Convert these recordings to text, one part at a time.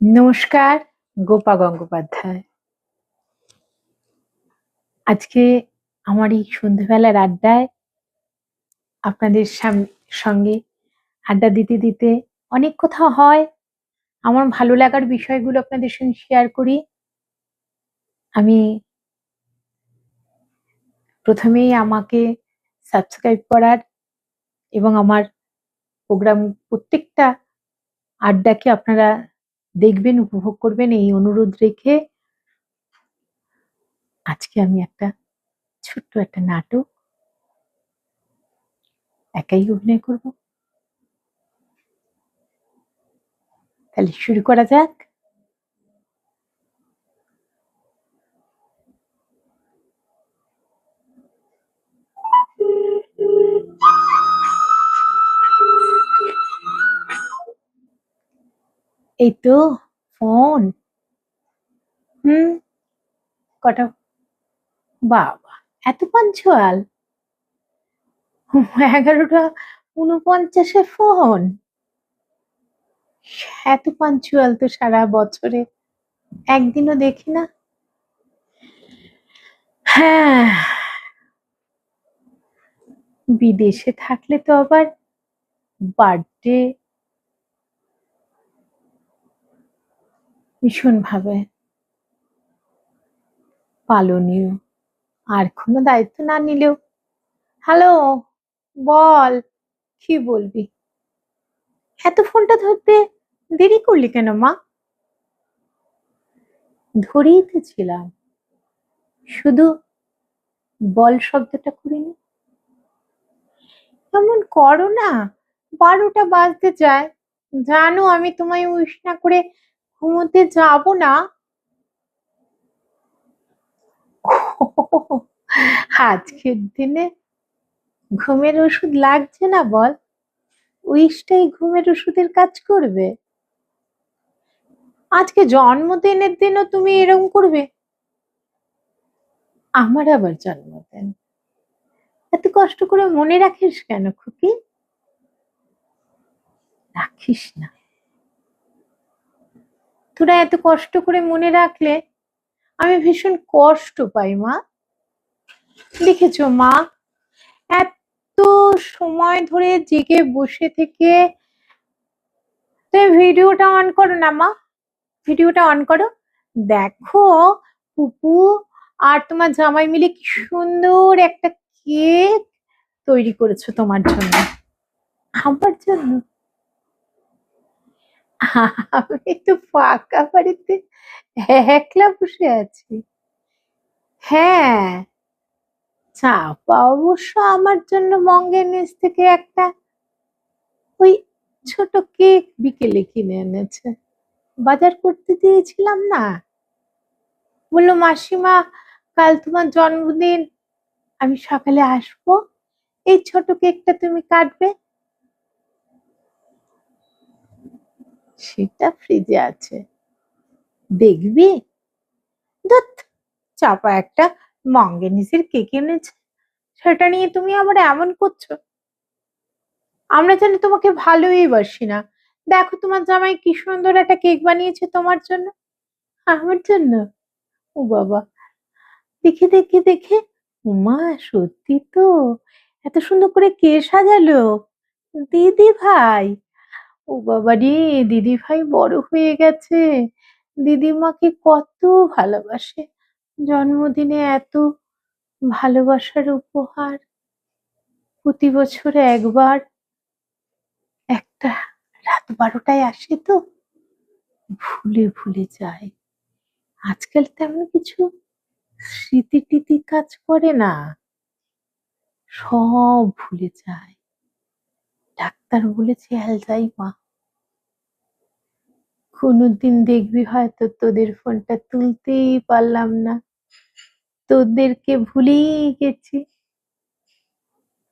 নমস্কার, গোপা গঙ্গোপাধ্যায়। আজকে আমার এই সন্ধ্যেবেলার আড্ডায় আপনাদের সঙ্গে আড্ডা দিতে দিতে অনেক কথা হয়। আমার ভালো লাগার বিষয়গুলো আপনাদের সঙ্গে শেয়ার করি। আমি প্রথমেই আমাকে সাবস্ক্রাইব করার এবং আমার প্রোগ্রাম প্রত্যেকটা আড্ডাকে আপনারা দেখবেন, উপভোগ করবেন এই অনুরোধ রেখে আজকে আমি একটা ছোট্ট একটা নাটক একাই অভিনয় করব। তাহলে শুরু করা যাক। এই তো ফোন। হুম, কটা? বাবা, এত পাঞ্চুয়াল! 11টা 49-এ ফোন! এত পাঞ্চুয়াল তো সারা বছরে একদিনও দেখি না। হ্যাঁ, বিদেশে থাকলে তো আবার বার্থডে ভীষণভাবে পালনীয়। আর কোনো দায়িত্ব না নিলেও, হ্যালো, বল, কি বলবি? এত ফোনটা ধরতে দেরি করলি কেন মা? ধরেই তো ছিলাম, শুধু বল শব্দটা করিনি। এমন করো না, 12টা বাজতে যায়। জানো আমি তোমায় উইশ না করে ঘুমোতে যাব না। আজকের দিনে ঘুমের ওষুধ লাগছে না বল? উইশটাই ঘুমের ওষুধের কাজ করবে। আজকে জন্মদিনের দিনও তুমি এরকম করবে? আমার আবার জন্মদিন, এত কষ্ট করে মনে রাখিস কেন খুকি? রাখিস না। তোরা এত কষ্ট করে মনে রাখলে আমি ভীষণ কষ্ট পাই মা। দেখেছো মা, এত সময় ধরে জেগে বসে থেকে, তুমি ভিডিওটা অন করো না মা, ভিডিওটা অন করো। দেখো, পুপু আর তোমার জামাই মিলে কি সুন্দর একটা কেক তৈরি করেছো তোমার জন্য। আমার জন্য? আমি তো ফাঁকা বাড়িতে একলা বসে আছি। হ্যাঁ, চাপা অবশ্য আমার জন্য মঙ্গের নিচ থেকে একটা ওই ছোট কেক বিকেলে কিনে এনেছে। বাজার করতে দিয়েছিলাম না, বললো মাসিমা কাল তোমার জন্মদিন, আমি সকালে আসবো, এই ছোট কেকটা তুমি কাটবে। সেটা ফ্রিজে আছে, দেখবি? ধুৎ, চাপা একটা মঙ্গেনিসের কেক এনেছে, সেটা নিয়ে তুমি আবার এমন করছো। আমরা জানি তোমাকে ভালোই বাসি না। দেখো তোমার জামাই কি সুন্দর একটা কেক বানিয়েছে তোমার জন্য। আমার জন্য? ও বাবা, দেখে দেখে দেখে, উমা সত্যি তো, এত সুন্দর করে কে সাজালো? দিদি ভাই! ও বাবা রে, দিদি ভাই বড় হয়ে গেছে, দিদিমাকে কত ভালোবাসে। জন্মদিনে এত ভালোবাসার উপহার প্রতি বছরে একবার, একটা রাত 12টায় আসে তো, ভুলে ভুলে যায়। আজকাল তেমন কিছু স্মৃতি টিতি কাজ করে না, সব ভুলে যায়। ডাক্তার বলেছে অ্যালজাইমার। কোনোদিন দেখবি হয়তো তোদের ফোনটা তুলতেই পারলাম না, তোদেরকে ভুলেই গেছি।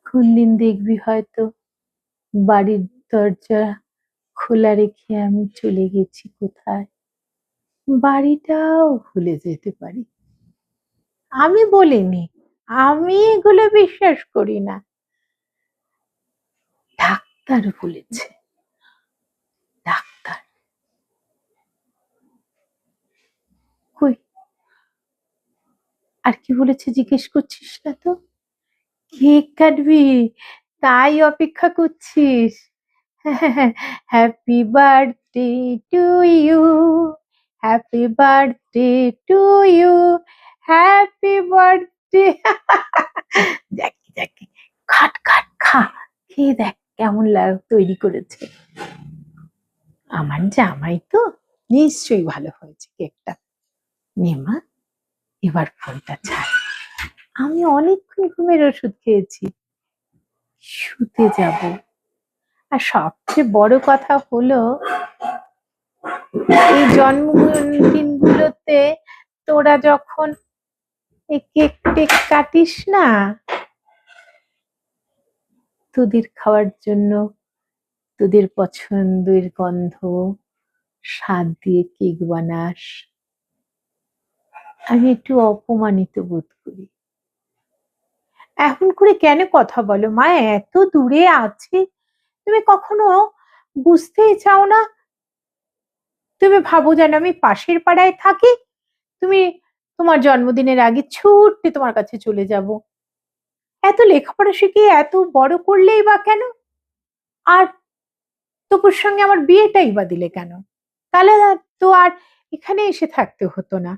কোনদিন দেখবি হয়তো বাড়ির দরজা খোলা রেখে আমি চলে গেছি কোথায়, বাড়িটাও ভুলে যেতে পারি। আমি বলিনি, আমি এগুলো বিশ্বাস করি না, ডাক্তার বলেছে। ডাক্তার আর কি বলেছে জিজ্ঞেস করছিস না তো? কেক কাটবি, তাই অপেক্ষা করছিস? Happy birthday to you, happy birthday to you, happy birthday. দেখ দেখ, খাট খাট খা, খেয়ে দেখ কেমন তৈরি করেছে। আমার জামাই তো নিশ্চয়ই ভালো হয়েছে কেকটা। নে মা, এবার ফোনটা ছাড়, আমি অনেকক্ষণ ঘুমের ওষুধ খেয়েছি, শুতে যাব। আর সবচেয়ে বড় কথা হলো, এই জন্মদিন গুলোতে তোরা যখন এই কেক টেক কাটিস না, তোদের খাওয়ার জন্য তোদের পছন্দের গন্ধ স্বাদ দিয়ে কেক বানাস, আমি একটু অপমানিত বোধ করি। এখন করে কেন কথা বলো মা? এত দূরে আছি, তুমি কখনো বুঝতেই চাও না? তুমি ভাবো যেন আমি পাশের পাড়ায় থাকি, তুমি তোমার জন্মদিনের আগে ছুটতে তোমার কাছে চলে যাব। এত লেখাপড়া শিখিয়ে এত বড় করলেই বা কেন? আর তপুর সঙ্গে আমার বিয়েটাই বা দিলে কেন? তাহলে তো আর এখানে এসে থাকতে হতো না।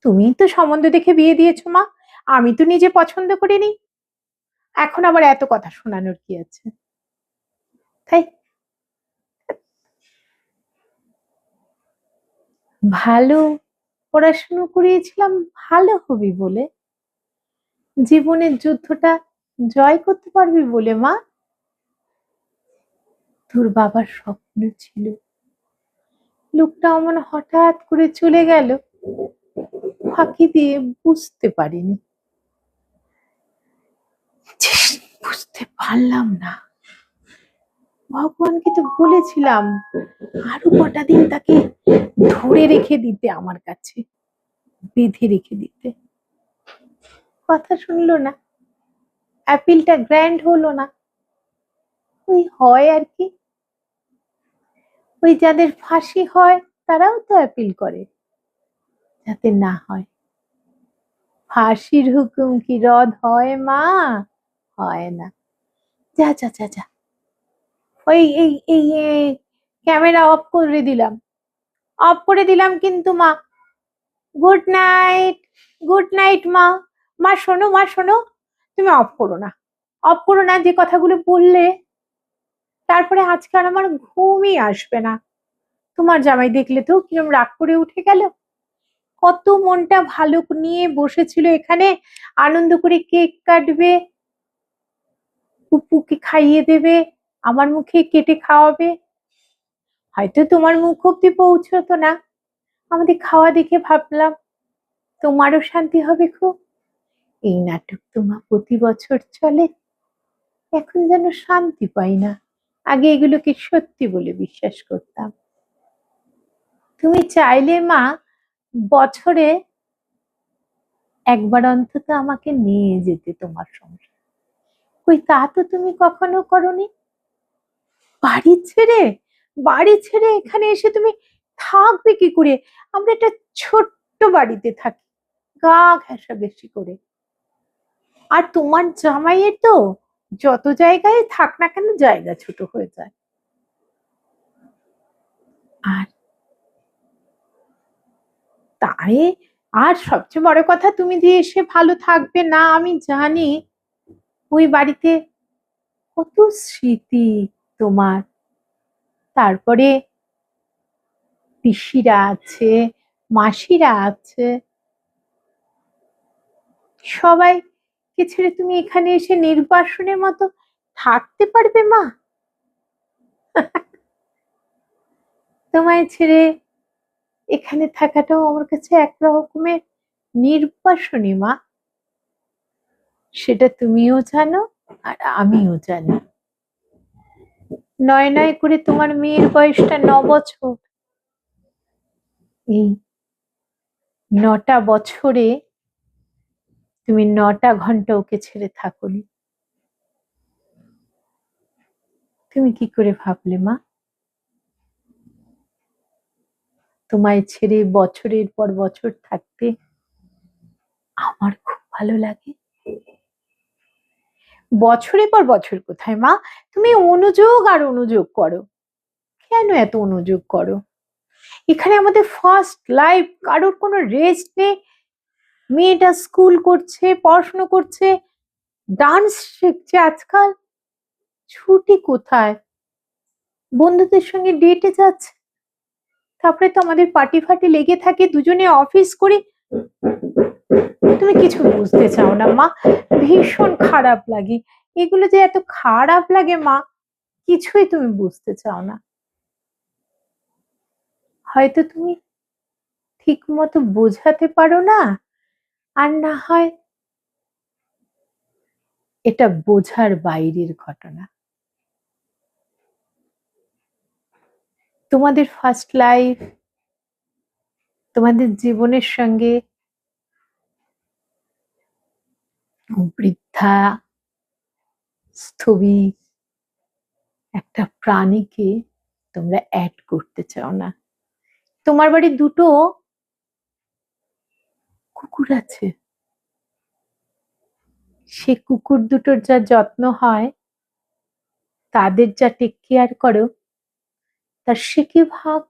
তুমি তো সম্বন্ধ দেখে বিয়ে দিয়েছো মা, আমি তো নিজে পছন্দ করিনি। এখন আবার এত কথা শোনানোর কি আছে? তাই ভালো পড়াশুনো করিয়েছিলাম ভালো হবি বলে, জীবনের যুদ্ধটা জয় করতে পারবি বলে মা। তোর বাবার স্বপ্ন ছিল, লোকটা অমন হঠাৎ করে চলে গেল, ফাঁকি দিয়ে বুঝতে পারিনি। বুঝতে পারলাম না। ভগবানকে তো বলেছিলাম আরো কটা দিন তাকে ধরে রেখে দিতে, আমার কাছে বেঁধে রেখে দিতে। কথা শুনলো না, অ্যাপিলটা গ্র্যান্ড হলো না। ওই হয় আর কি, ওই যাদের ফাঁসি হয় তারাও তো অ্যাপিল করে যাতে না হয়। ফাঁসির হুকুম কি রদ হয় মা? হয় না। যা যা যা যা, ওই এই এই ক্যামেরা অফ করে দিলাম, অফ করে দিলাম কিন্তু মা। গুড নাইট, গুড নাইট মা। মা শোনো, মা শোনো, তুমি অফ করো না, অফ করো না। যে কথাগুলো বললে তারপরে আজকে আর আমার ঘুমই আসবে না। তোমার জামাই দেখলে তো কিরম রাগ করে উঠে গেল, কত মনটা ভালো নিয়ে বসেছিল এখানে, আনন্দ করে কেক কাটবে, পুপুকে খাইয়ে দেবে, আমার মুখে কেটে খাওয়াবে। হয়তো তোমার মুখ অব্দি পৌঁছতো না, আমাদের খাওয়া দেখে ভাবলাম তোমারও শান্তি হবে খুব। এই নাটক তো মা প্রতি বছর চলে, এখন যেন শান্তি পাই না। আগে এগুলোকে সত্যি বলে বিশ্বাস করতাম। তুমি চাইলে মা বছরে একবার অন্তত আমাকে নিয়ে যেতে তোমার সংসার, কই তা তো তুমি কখনো করনি। বাড়ি ছেড়ে, বাড়ি ছেড়ে এখানে এসে তুমি থাকবে কি করে? আমরা একটা ছোট্ট বাড়িতে থাকি, গা ঘেঁষাঘেঁষি করে। আর তোমার জামাইয়ের তো যত জায়গায় থাক না কেন জায়গা ছোট হয়ে যায়। আর তাই, আর সবচেয়ে বড় কথা, তুমি যে এসে ভালো থাকবে না আমি জানি। ওই বাড়িতে কত স্মৃতি তোমার, তারপরে পিসিরা আছে, মাসিরা আছে, সবাইকে ছেড়ে তুমি এখানে এসে নির্বাসনের মতো থাকতে পারবে মা? তোমায় ছেড়ে এখানে থাকাটাও আমার কাছে এক রকমের নির্বাসনী মা, সেটা তুমিও জানো আর আমিও জানি। নয় নয় করে তোমার মেয়ের বয়সটা 9 বছর, এই 9টা বছরে তুমি 9টা ঘন্টা ওকে ছেড়ে থাকোনি। তুমি কি করে ভাবলে মা তোমায় ছেড়ে বছরের পর বছর থাকতে আমার খুব ভালো লাগে। বছরের পর বছর কোথায় মা, তুমি অনুযোগ আর অনুযোগ করো। কেন এত অনুযোগ করো? এখানে আমাদের ফার্স্ট লাইফ, কারোর কোনো রেস্ট নেই। মেয়েটা স্কুল করছে, পড়াশুনো করছে, ডান্স শিখছে আজকাল। ছুটি কোথায়? বন্ধুদের সঙ্গে ডেটে যাচ্ছে, তারপরে তো আমাদের পার্টি ফার্টি লেগে থাকে, দুজনে অফিস করি। তুমি কিছু বুঝতে চাও না মা, ভীষণ খারাপ লাগে। এগুলো যে এত খারাপ লাগে মা, কিছুই তুমি বুঝতে চাও না। হয়তো তুমি ঠিক মতো বোঝাতে পারো না, আর না হয় এটা বোঝার বাইরের ঘটনা। তোমাদের ফার্স্ট লাইফ, তোমাদের জীবনের সঙ্গে বৃদ্ধা স্থবির একটা প্রাণীকে তোমরা অ্যাড করতে চাও না। তোমার বাড়ি দুটো কুকুর আছে, সে কুকুর দুটোর যা যত্ন হয়, তাদের যা টেক কেয়ার করো, তার সে কি ভাগ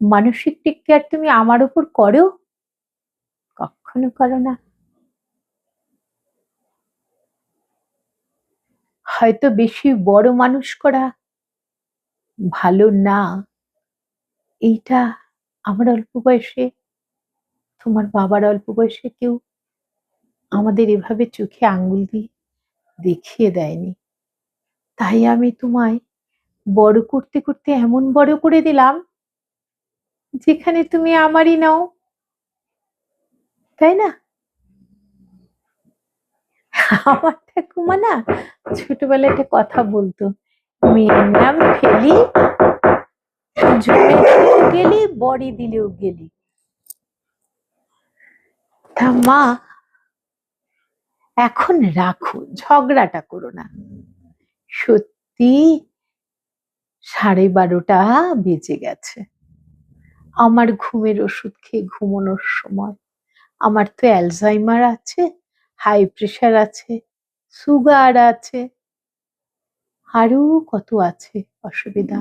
মানসিক টেক কেয়ার তুমি আমার উপর করো? কখনো করো না। হয়তো বেশি বড় মানুষ করা ভালো না, এইটা আমার অল্প বয়সে, তোমার বাবার অল্প বয়সে কেউ আমাদের এভাবে চোখে আঙ্গুল দিয়ে দেখিয়ে দেয়নি। তাই আমি তোমায় বড় করতে করতে এমন বড় করে দিলাম যেখানে তুমি আমারই নাও, তাই না? আমার ঠাকুমা না ছোটবেলায় একটা কথা বলতো, মেয়ের নাম ফেলি, জমে দিলেও গেলি, বড়ি দিলেও গেলি। তা মা, এখন রাখো, ঝগড়াটা করো না। সত্যি 12:30 বেজে গেছে। আমার ঘুমের ওষুধ খেয়ে ঘুমানোর সময়। আমার তো অ্যালজাইমার আছে, হাই প্রেশার আছে, সুগার আছে, আরো কত আছে অসুবিধা।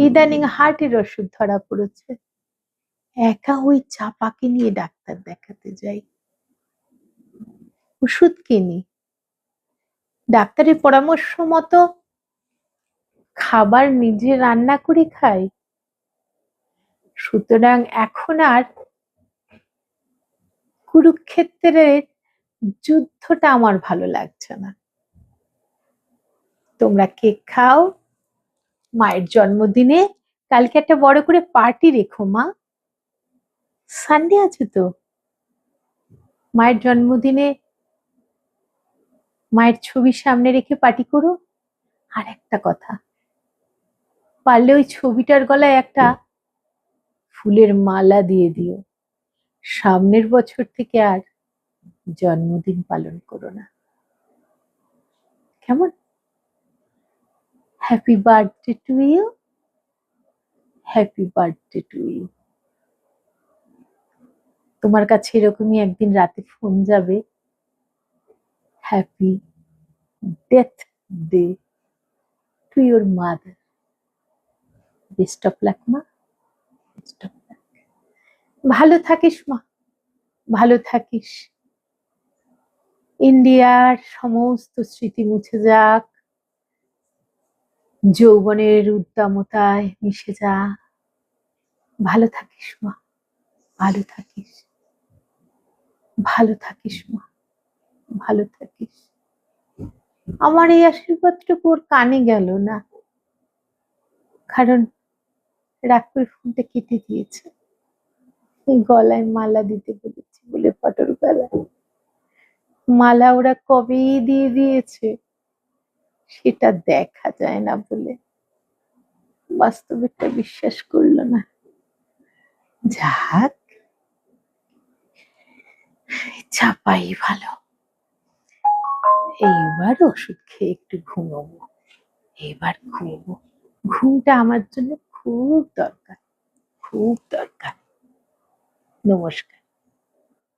ইদানিং হার্টের ওষুধ ধরা পড়েছে। একা ওই চাপাকে নিয়ে ডাক্তার দেখাতে যাই, ওষুধ কিনি, ডাক্তারের পরামর্শ মতো খাবার নিজে রান্না করে খাই। সুতরাং এখন আর কুরুক্ষেত্রের যুদ্ধটা আমার ভালো লাগছে না। তোমরা কেক খাও, মায়ের জন্মদিনে কালকে একটা বড় করে পার্টি রেখো মা। সানডে আছে তো, মায়ের জন্মদিনে মায়ের ছবি সামনে রেখে পার্টি করো। আর একটা কথা, পারলে ওই ছবিটার গলায় একটা ফুলের মালা দিয়ে দিও। সামনের বছর থেকে আর জন্মদিন পালন করো না, কেমন? Happy birthday to you, happy birthday to you. তোমার কাছে এরকমই একদিন রাতে ফোন যাবে, happy death day to your mother. Best of luck মা, বেস্ট অফ লাক। ভালো থাকিস মা, ভালো থাকিস। ইন্ডিয়ার সমস্ত স্মৃতি মুছে যাক, যৌবনের উদ্দামতায় মিশে যা। ভালো থাকিস মা, ভালো থাকিস, ভালো থাকিস মা, ভালো থাকিস। আমার এই আশীর্বাদটুকু ওর কানে গেল না, কারণ রাগ করে ফোনটা কেটে দিয়েছে। গলায় মালা দিতে বলেছি বলে ফটোর গলায় মালা ওরা কবেই দিয়ে দিয়েছে, সেটা দেখা যায় না বলে বাস্তবিকটা বিশ্বাস করলো না। যাক, চাপাই ভালো। এইবার ওষুধ খেয়ে একটু ঘুমোবো, এবার ঘুমোবো। ঘুমটা আমার জন্য খুব দরকার, খুব দরকার। নমস্কার।